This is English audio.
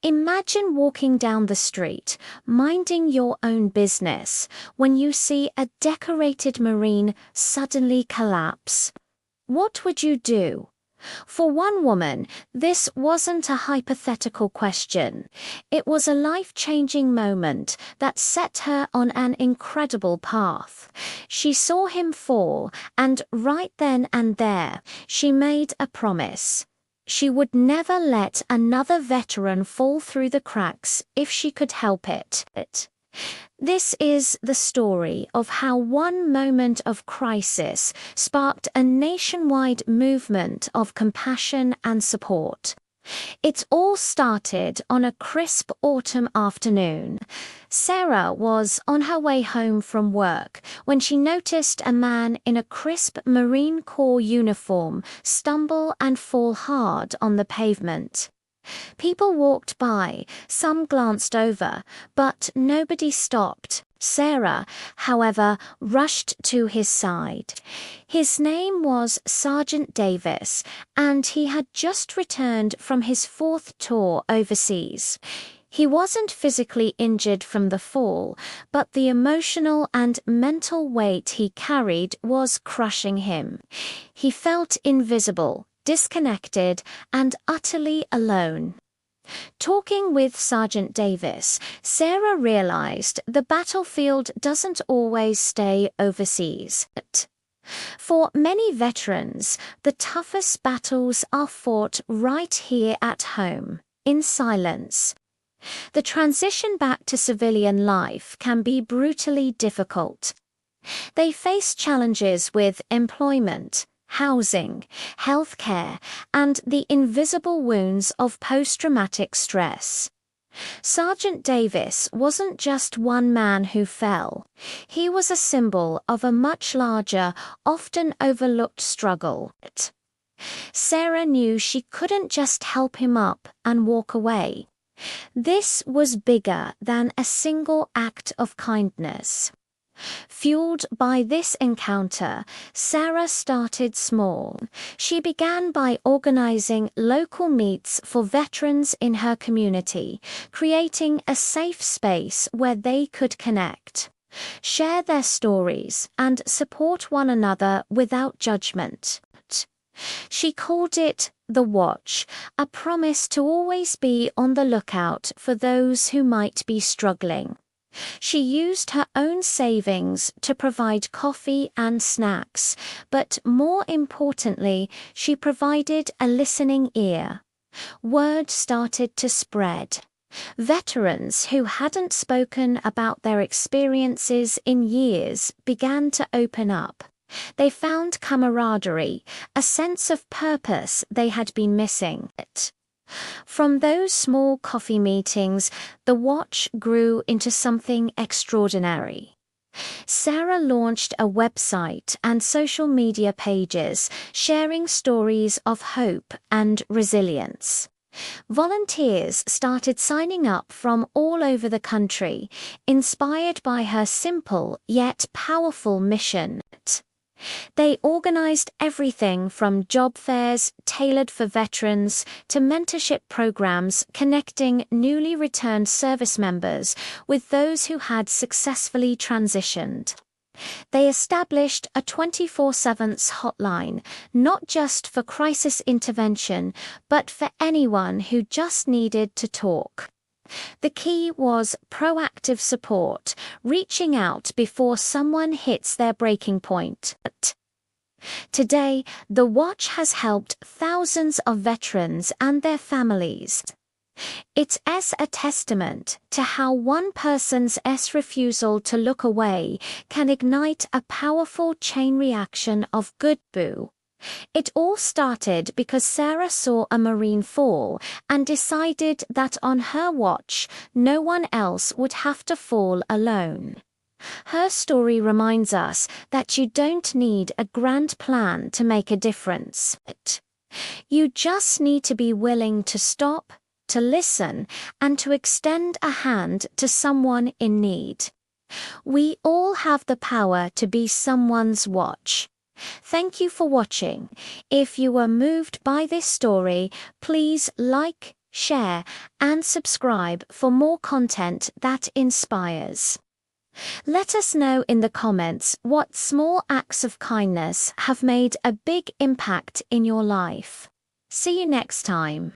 Imagine walking down the street, minding your own business, when you see a decorated marine suddenly collapse. What would you do? For one woman, this wasn't a hypothetical question. It was a life-changing moment that set her on an incredible path. She saw him fall, and right then and there, she made a promise. She would never let another veteran fall through the cracks if she could help it. This is the story of how one moment of crisis sparked a nationwide movement of compassion and support. It all started on a crisp autumn afternoon. Sarah was on her way home from work when she noticed a man in a crisp Marine Corps uniform stumble and fall hard on the pavement. People walked by, some glanced over, but nobody stopped. Sarah, however, rushed to his side. His name was Sergeant Davis, and he had just returned from his 4th tour overseas. He wasn't physically injured from the fall, but the emotional and mental weight he carried was crushing him. He felt invisible, disconnected, and utterly alone. Talking with Sergeant Davis, Sarah realized the battlefield doesn't always stay overseas. For many veterans, the toughest battles are fought right here at home, in silence. The transition back to civilian life can be brutally difficult. They face challenges with employment, housing, healthcare, and the invisible wounds of post-traumatic stress. Sergeant Davis wasn't just one man who fell. He was a symbol of a much larger, often overlooked struggle. Sarah knew she couldn't just help him up and walk away. This was bigger than a single act of kindness. Fueled by this encounter, Sarah started small. She began by organizing local meets for veterans in her community, creating a safe space where they could connect, share their stories, and support one another without judgment. She called it The Watch, a promise to always be on the lookout for those who might be struggling. She used her own savings to provide coffee and snacks, but more importantly, she provided a listening ear. Word started to spread. Veterans who hadn't spoken about their experiences in years began to open up. They found camaraderie, a sense of purpose they had been missing. From those small coffee meetings, the Watch grew into something extraordinary. Sarah launched a website and social media pages sharing stories of hope and resilience. Volunteers started signing up from all over the country, inspired by her simple yet powerful mission. They organized everything from job fairs tailored for veterans to mentorship programs connecting newly returned service members with those who had successfully transitioned. They established a 24/7 hotline, not just for crisis intervention, but for anyone who just needed to talk. The key was proactive support, reaching out before someone hits their breaking point. Today, the Watch has helped thousands of veterans and their families. It's a testament to how one person's refusal to look away can ignite a powerful chain reaction of goodwill. It all started because Sarah saw a Marine fall and decided that on her watch, no one else would have to fall alone. Her story reminds us that you don't need a grand plan to make a difference. You just need to be willing to stop, to listen, and to extend a hand to someone in need. We all have the power to be someone's watch. Thank you for watching. If you were moved by this story, please like, share, and subscribe for more content that inspires. Let us know in the comments what small acts of kindness have made a big impact in your life. See you next time.